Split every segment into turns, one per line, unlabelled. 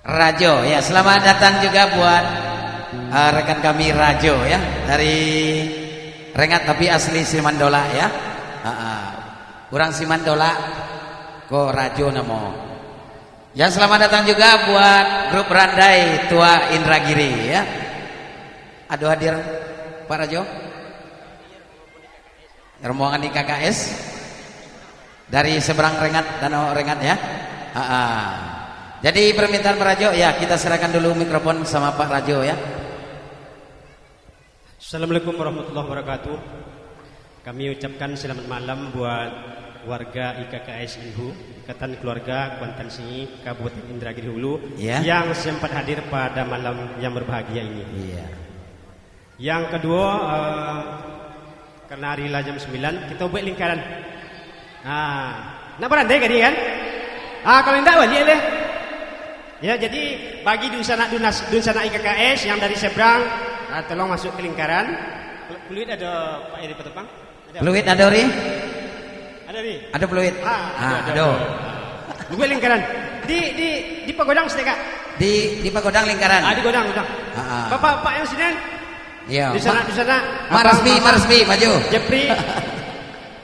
Rajo ya. Selamat datang juga buat rekan kami Rajo ya, dari Rengat tapi asli Simandola ya. Kurang Simandola kok Rajo namo. Ya, selamat datang juga buat grup Randai Tua Indragiri ya. Aduh, hadir Pak Rajo. Rombongan di KKS dari seberang Rengat, Danau Rengat ya. Jadi permintaan Pak Rajo ya, kita serahkan dulu mikrofon sama Pak Rajo ya.
Assalamualaikum warahmatullahi wabarakatuh. Kami ucapkan selamat malam buat warga IKKS Inhu, Ikatan Keluarga Kuantan Singi, Kabupaten Indragiri Hulu
ya,
yang sempat hadir pada malam yang berbahagia ini.
Iya.
Yang kedua, karena hari lah jam 9, kita buat lingkaran. Nak berandai kan dia kan? Kalau tidak balik deh. Ya, jadi bagi dunsana IKKS yang dari seberang, tolong masuk ke lingkaran. Peluit ada Pak Eri Petepang?
Peluit ada Ri?
Ada Ri?
Ada peluit? Ada.
Buat lingkaran. Di pagodang sedekah.
Di pagodang lingkaran.
Di godang. Bapak yang sini.
Iya.
Di sana.
Maresmi maju.
Jepri.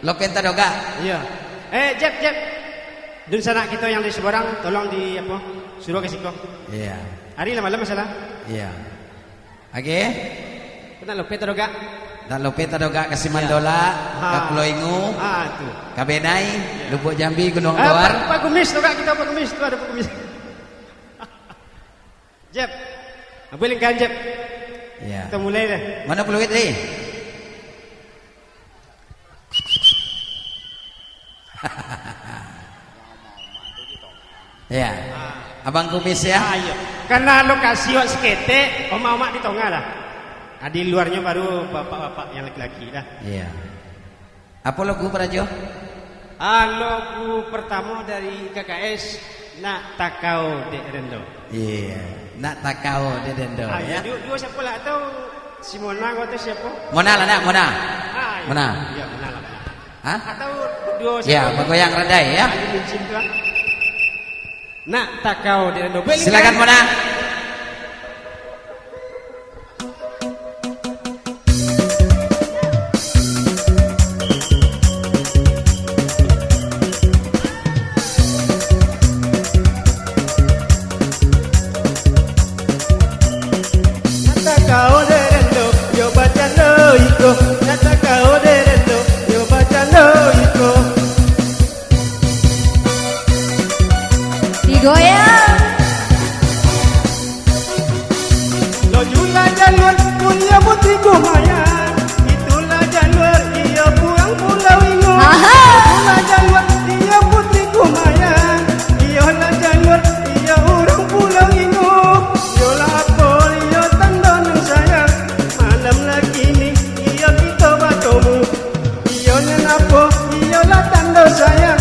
Lopenta Doga.
Iya. Jep. Dun sana kita yang di seberang, tolong di apa? Suruh ke siko.
Iya.
Hari lama-lama masalah.
Iya. Oke.
Kita Lopenta Doga.
Dan Lopeta Doga ke Simandola, ke Pulau Ingu,
itu.
ke Benai, Lubuk Jambi, Gunung Toar.
Pak Kumis Doga, kita Pak Kumis, itu ada Pak Kumis. Jep. Apa lingkaran Jep?
Iya.
Kita mulai deh.
Mana peluit Ri? Ya, Abang Kumis ya.
Iya. Karena lokasi wak sekete, oma-oma di tengah lah. Di luarnya baru bapak-bapak yang laki-laki dah.
Iya. Apa lagu Pak Rajo?
Lagu pertama dari KKS, Nak Takau de Rendo.
Iya. Nak takau de Rendo ya.
Dua siapa lah, atau si Mona atau siapa?
Mona lah nak, Mona.
Iya.
Mona.
Iya, Mona lah.
Hah?
Atau dua siapa?
Ya, bergoyang redai ya.
Nak Takau de Rendo.
Silakan Mona.
Digoyang.
Lo jula jalur punya putihku maya, itulah jalur ia pulang Pulau Ingu. Itulah jalur ia putihku maya, ialah jalur ia orang Pulau Ingu. Yolah apa ia tanda nang saya, malam lagi ni ia kita bertemu. Ia apa ialah tanda saya,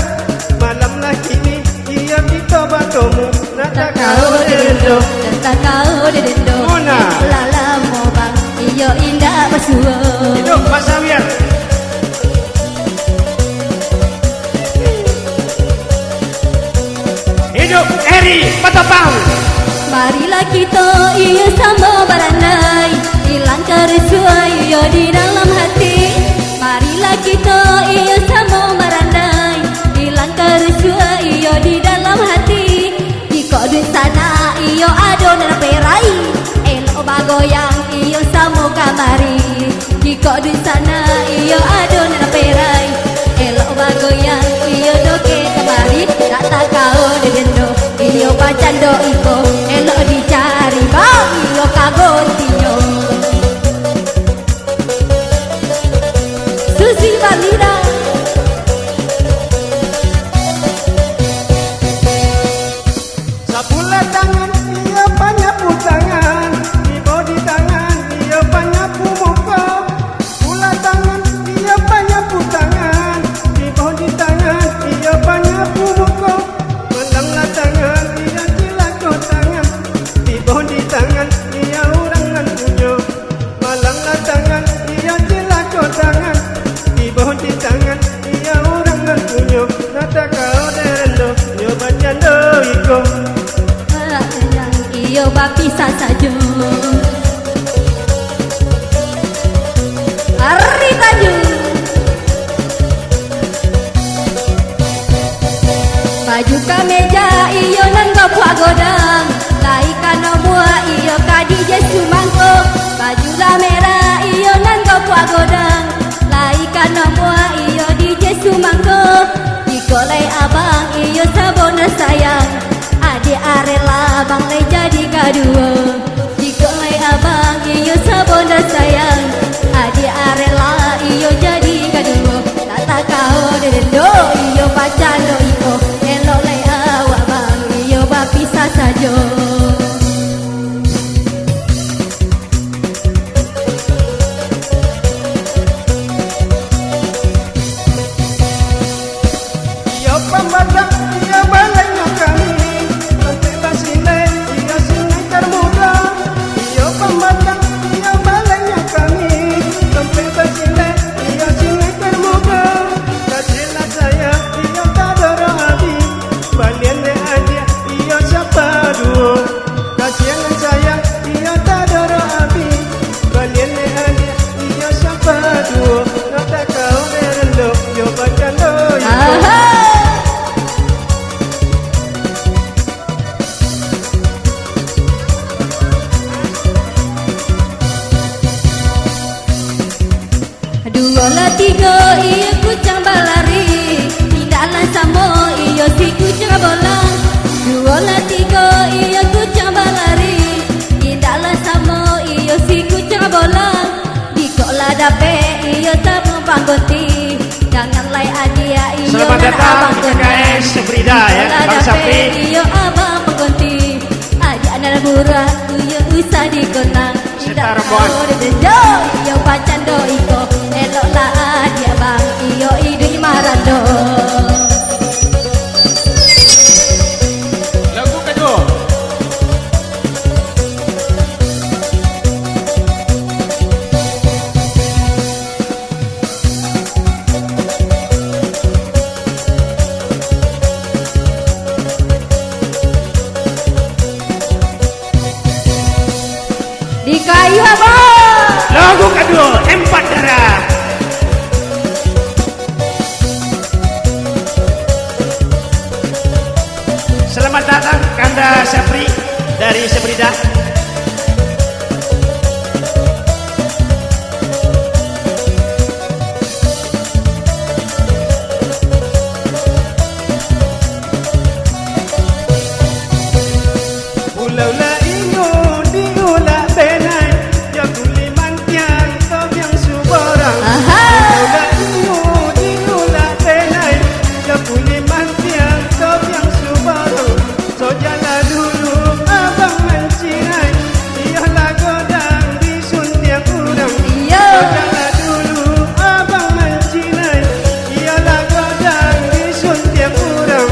malam lagi ni ia kita bertemu. Nak
Takau de Rendo, takau de Rendo.
Mona.
Lala mobang, iyo indah basua.
Hidup Pak Sawian. Hidup Eri Petepang.
Marilah kita iyo sama barandai, hilang keresuan iyo di dalam hati. Marilah kita iyo sama barandai, hilang keresuan iyo di dalam hati. Jika di sana iyo adonan perai, elok bagoyang iyo sama kamari. Jika di sana iyo adonan perai, elok bagoyang iyo doke kamari. Tak takau de Rendo, iyo bacando iko, elok dicari bang iyo kagontinyo. Susi Balira.
Sapulah tangan ia panyapu tangan, ibu di tangan ia panyapu muka. Pula tangan ia panyapu tangan, ibu di tangan ia panyapu muka. Melanglah tangan ia cilako tangan, ibu di tangan ia urangan punya. Melanglah tangan ia cilako tangan, ibu di tangan ia urangan punya. Nak takau de Rendo, yo bacando iko.
Alah, pisah saja. Ari Tanjung baju kameja iyo nan gopua godang laikan nomua iyo kadije sumangko baju la merah iyo nan gopua godang laikan nomua iyo dije sumangko dikolai abang iyo sabona sayang ade arela abang le jadi kadua dikolai abang iyo sabona sayang ade arela iyo jadi kadua tata kau dendo iyo pacan do iko elok lai awak bang iyo bapisah saja.
Iyo pembadang, iyo balainya kami sampai basile, iyo singai termuda. Iyo pembadang, iyo balainya kami sampai basile, iyo singai termuda. Kasihlah saya, iyo tak ada hati. Balian le aja, iyo siapa dua. Kasihlah saya, iyo tak ada hati. Balian le aja, iyo siapa dua. Nata kau derelo, yo baca lo.
Dua la tiga iyo kucang balari tindalan samo iyo si kucang bolang. Dua la tiga iyo kucang balari tindalan samo iyo si kucang bolang. Dikok la dape iyo tabung panggonti jangan lai adia iyo
Selamat datang di PKS Sebrida ya, Bang Sapi.
iyo abang panggonti aja anak murah iyo usah dikonang.
Setar Rombongan.
Dendo iyo pacan do iko elok lah dia bang iyo idui marando.
Lagu kedua.
Di kayu abang
Lagu kedua, Empat Darah. Selamat datang Kanda Sapri dari Sebrida.
Pulau la ingo diula benai ya kuliman tiang kau yang subarang. Pulau la ingo diula benai ya kuliman tiang kau yang subarang. So jalan dulu abang mencinai dia lah godang disuntiang udang.
Iya.
So jalan dulu abang mencinai dia lah godang disuntiang udang.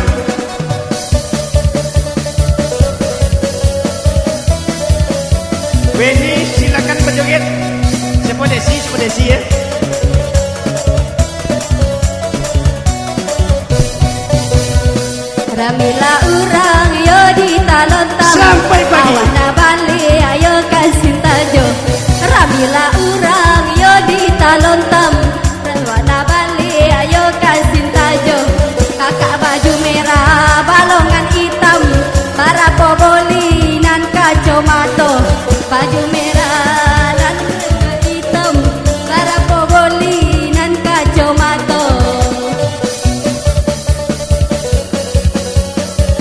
Wendy silakan berjoget. Siapa Desi ya.
Ramila urang yo di talon tam
Sampai pagi.
Awana bali ayo kasih tajo. Ramila urang yo di talon tam Awana bali ayo kasih tajo. Kakak baju merah balongan hitam para poboli nan kacomato. Baju merah nan hitam para poboli nan kacomato.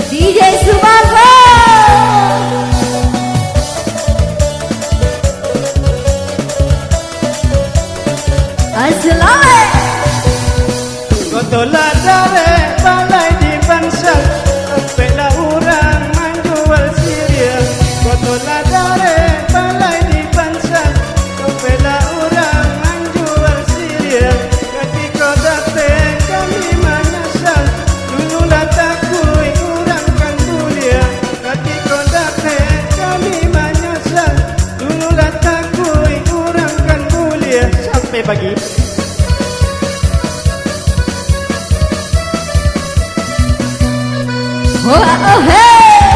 DJ Sumargo Aslale
Kotola dare balai di bangsal Ampela orang menjual siria Kotola dare balai di bangsal Ampela orang menjual siria Ketika datang kami menyesal Dulu lah takui orang kan mulia Ketika datang kami menyesal Dulu lah takui orang kan mulia Sampai pagi.
Oh oh hey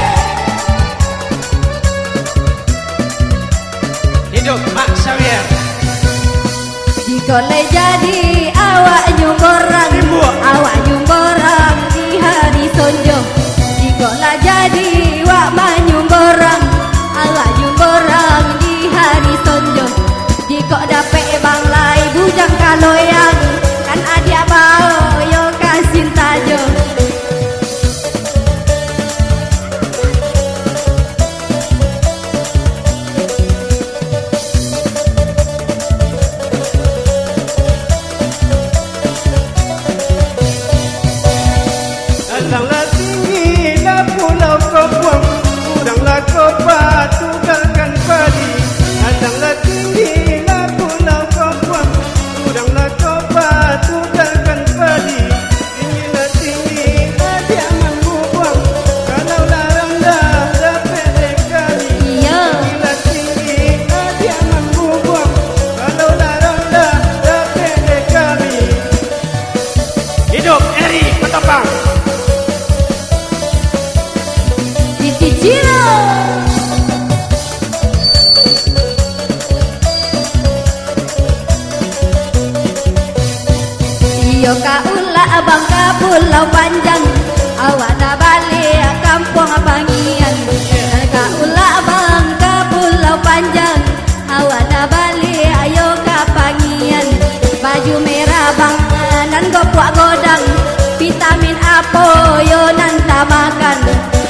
Goleh jadi awak nyumborang, awak nyumborang di hari sonjo. Jikolah jadi wak manyumborang, awak nyumborang di hari sonjo. Jiko dapet bang lai bujang kaloyang, kan adia bau yo kasin tajo.
Alanglah tinggi lah pulau Kopuang, kuranglah kau patunggalkan padi. Alanglah tinggi lah pulau Kopuang, kuranglah kau patunggalkan padi. Tinggilah tinggi dia membuang, kalau larang dah dapat dekali.
Iya.
Tinggilah tinggi dia membuang, kalau larang dah dapat dekali.
Hidup Eri Petopang.
Titi Ciro. Iyo kaulah abang ka pulau panjang, awak dah balik kampung Pangian. Kaulah abang ka pulau panjang, awak dah balik ayo ke Pangian. Baju merah bang nan gopuak godang, vitamin apa yo nan tak makan.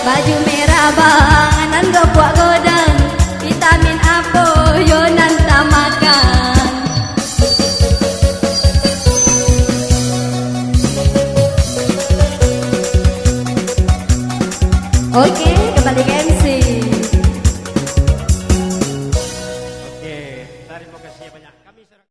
Baju merah bang nan gopuak godang, vitamin apa yo nan tak makan. Oke.